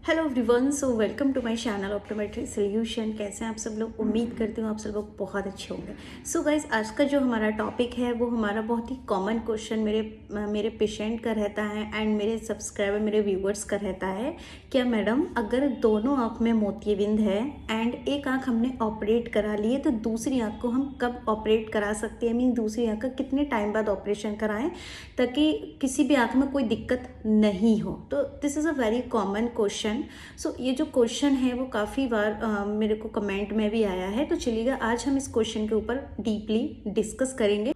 Hello everyone, so welcome to my channel optometry solution. कैसे हैं आप सब लोग? उम्मीद करती हूँ आप सब लोग बहुत अच्छे होंगे। सो गाइज, आज का जो हमारा टॉपिक है वो हमारा बहुत ही कॉमन क्वेश्चन मेरे पेशेंट का रहता है एंड मेरे सब्सक्राइबर, मेरे व्यूवर्स का रहता है। क्या मैडम, अगर दोनों आँख में मोतियाबिंद है एंड एक आँख हमने ऑपरेट करा ली है तो दूसरी आँख को हम कब ऑपरेट करा सकते हैं? मीन दूसरी आँख का कितने टाइम बाद ऑपरेशन कराएं ताकि किसी भी आँख में कोई दिक्कत नहीं हो? तो this is a very common question. So ये जो क्वेश्चन है वो काफ़ी बार मेरे को कमेंट में भी आया है। तो चलिएगा, आज हम इस क्वेश्चन के ऊपर डीपली डिस्कस करेंगे।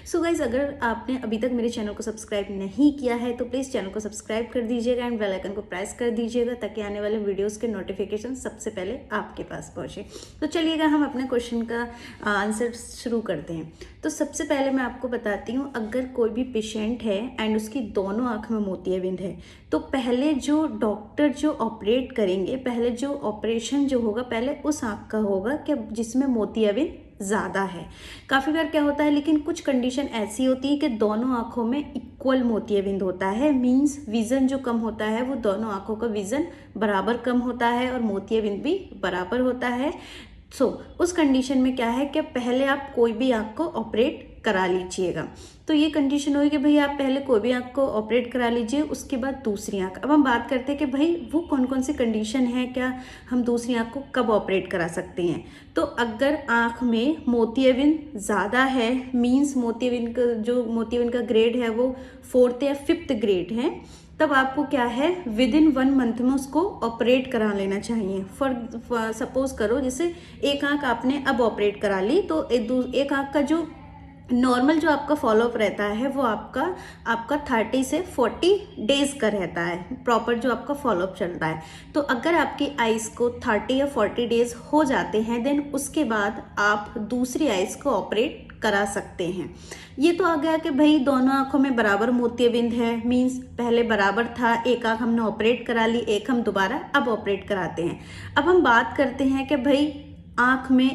सो गाइज, अगर आपने अभी तक मेरे चैनल को सब्सक्राइब नहीं किया है तो प्लीज़ चैनल को सब्सक्राइब कर दीजिएगा एंड बेल आइकन को प्रेस कर दीजिएगा ताकि आने वाले वीडियोस के नोटिफिकेशन सबसे पहले आपके पास पहुंचे। तो चलिएगा, हम अपने क्वेश्चन का आंसर शुरू करते हैं। तो सबसे पहले मैं आपको बताती हूँ, अगर कोई भी पेशेंट है एंड उसकी दोनों आँख में मोतियाबिंद है तो पहले जो डॉक्टर जो ऑपरेट करेंगे, पहले जो ऑपरेशन जो होगा पहले उस आँख का होगा कि जिसमें मोतियाबिंद ज़्यादा है। काफ़ी बार क्या होता है, लेकिन कुछ कंडीशन ऐसी होती है कि दोनों आँखों में इक्वल मोतियाबिंद होता है। मींस विज़न जो कम होता है वो दोनों आँखों का विज़न बराबर कम होता है और मोतियाबिंद भी बराबर होता है। उस कंडीशन में क्या है कि पहले आप कोई भी आँख को ऑपरेट करा लीजिएगा। तो ये कंडीशन होगी कि भाई आप पहले कोई भी आँख को ऑपरेट करा लीजिए, उसके बाद दूसरी आँख। अब हम बात करते हैं कि भाई वो कौन कौन सी कंडीशन है, क्या हम दूसरी आँख को कब ऑपरेट करा सकते हैं। तो अगर आँख में मोतियाबिंद ज़्यादा है, मीन्स मोतियाबिंद का ग्रेड है वो 4th या 5th ग्रेड है, तब आपको क्या है, विद इन 1 मंथ में उसको ऑपरेट करा लेना चाहिए। फॉर सपोज करो, जैसे एक आँख आपने अब ऑपरेट करा ली तो एक आँख का जो नॉर्मल जो आपका फॉलोअप रहता है वो आपका 30 से 40 डेज का रहता है, प्रॉपर जो आपका फॉलोअप चल रहा है। तो अगर आपकी आइज़ को 30 या 40 डेज हो जाते हैं, देन उसके बाद आप दूसरी आइज़ को ऑपरेट करा सकते हैं। ये तो आ गया कि भाई दोनों आँखों में बराबर मोतियाबिंद है, मीन्स पहले बराबर था, एक आँख हमने ऑपरेट करा ली, एक हम दोबारा अब ऑपरेट कराते हैं। अब हम बात करते हैं कि भाई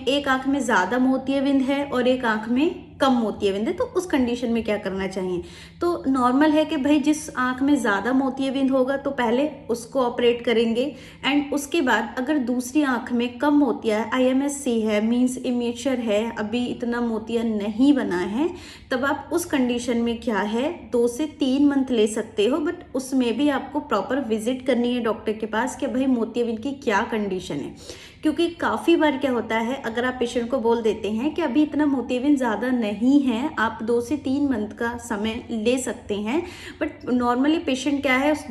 एक आँख में ज़्यादा मोतियाबिंद है और एक आँख में कम मोतियाबिंद है, तो उस कंडीशन में क्या करना चाहिए? तो नॉर्मल है कि भाई जिस आँख में ज़्यादा मोतियाबिंद होगा तो पहले उसको ऑपरेट करेंगे एंड उसके बाद अगर दूसरी आँख में कम मोतिया है, IMSC है, मीन्स इमेच्योर है, अभी इतना मोतिया नहीं बना है, तब आप उस कंडीशन में क्या है 2 से 3 मंथ ले सकते हो। बट उसमें भी आपको प्रॉपर विजिट करनी है डॉक्टर के पास कि भाई मोतियाबिंद की क्या कंडीशन है। क्योंकि काफ़ी बार क्या होता है, अगर आप पेशेंट को बोल देते हैं कि अभी इतना मोतियाबिंद ज़्यादा नहीं है, आप 2 से 3 मंथ का समय ले सकते हैं, बट नॉर्मली पेशेंट क्या है, उस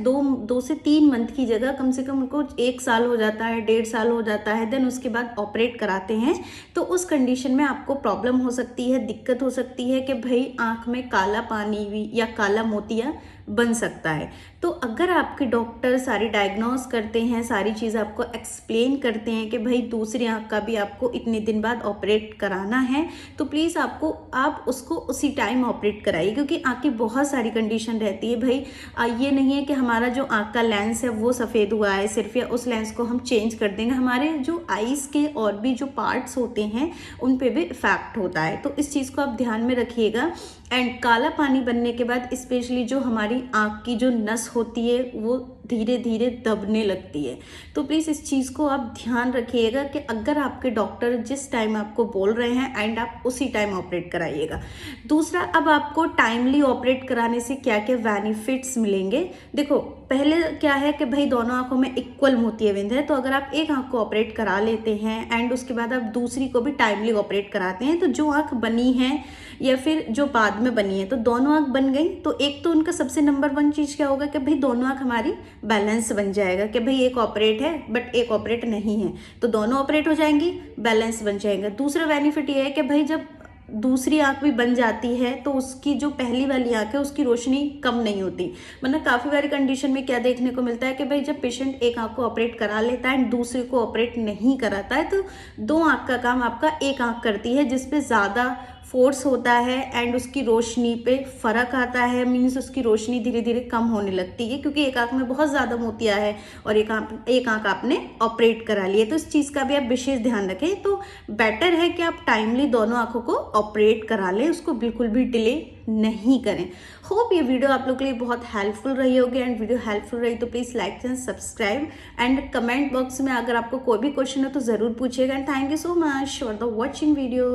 2 से 3 मंथ की जगह कम से कम उनको 1 साल हो जाता है, 1.5 साल हो जाता है, देन उसके बाद ऑपरेट कराते हैं। तो उस कंडीशन में आपको प्रॉब्लम हो सकती है, दिक्कत हो सकती है कि भाई आँख में काला पानी भी या काला मोतिया बन सकता है। तो अगर आपके डॉक्टर सारी डायग्नोस करते हैं, सारी चीज़ आपको एक्सप्लेन करते हैं कि भाई दूसरी आँख का भी आपको इतने दिन बाद ऑपरेट कराना है, तो प्लीज़ आप उसको उसी टाइम ऑपरेट कराइए। क्योंकि आँख की बहुत सारी कंडीशन रहती है भाई। ये नहीं है कि हमारा जो आँख का लेंस है वो सफ़ेद हुआ है सिर्फ, या उस लेंस को हम चेंज कर देंगे। हमारे जो आइज़ के और भी जो पार्ट्स होते हैं उन पे भी इफेक्ट होता है। तो इस चीज़ को आप ध्यान में रखिएगा। एंड काला पानी बनने के बाद स्पेशली जो हमारी आँख की जो नस होती है वो धीरे धीरे दबने लगती है। तो प्लीज़ इस चीज़ को आप ध्यान रखिएगा कि अगर आपके डॉक्टर जिस टाइम आपको बोल रहे हैं एंड आप उसी टाइम ऑपरेट कराइएगा। दूसरा, अब आपको टाइमली ऑपरेट कराने से क्या क्या बेनिफिट्स मिलेंगे। देखो, पहले क्या है कि भाई दोनों आँखों में इक्वल मोतियाबिंद है, तो अगर आप एक आँख को ऑपरेट करा लेते हैं एंड उसके बाद आप दूसरी को भी टाइमली ऑपरेट कराते हैं, तो जो आँख बनी है या फिर जो बाद में बनी है, तो दोनों आँख बन गई। तो एक तो उनका सबसे नंबर 1 चीज़ क्या होगा कि भाई दोनों आँख हमारी बैलेंस बन जाएगा कि भाई एक ऑपरेट है बट एक ऑपरेट नहीं है, तो दोनों ऑपरेट हो जाएंगी, बैलेंस बन जाएगा। दूसरा बेनिफिट ये है कि भाई जब दूसरी आँख भी बन जाती है तो उसकी जो पहली वाली आँख है उसकी रोशनी कम नहीं होती। मतलब काफ़ी बारी कंडीशन में क्या देखने को मिलता है कि भाई जब पेशेंट एक आँख को ऑपरेट करा लेता है एंड दूसरे को ऑपरेट नहीं कराता है, तो 2 आँख का काम आपका एक आँख करती है, जिसपे ज़्यादा फोर्स होता है एंड उसकी रोशनी पे फ़र्क आता है, मीन्स उसकी रोशनी धीरे धीरे कम होने लगती है, क्योंकि एक आंख में बहुत ज़्यादा मोतिया है और एक आंख आपने ऑपरेट करा ली है। तो इस चीज़ का भी आप विशेष ध्यान रखें। तो बेटर है कि आप टाइमली दोनों आंखों को ऑपरेट करा लें, उसको बिल्कुल भी डिले नहीं करें। होप ये वीडियो आप लोग के लिए बहुत हेल्पफुल रही होगी, एंड वीडियो हेल्पफुल रही तो please like and subscribe, and comment box में अगर आपको कोई भी क्वेश्चन हो तो ज़रूर पूछिएगा। And thank you so much for the watching video.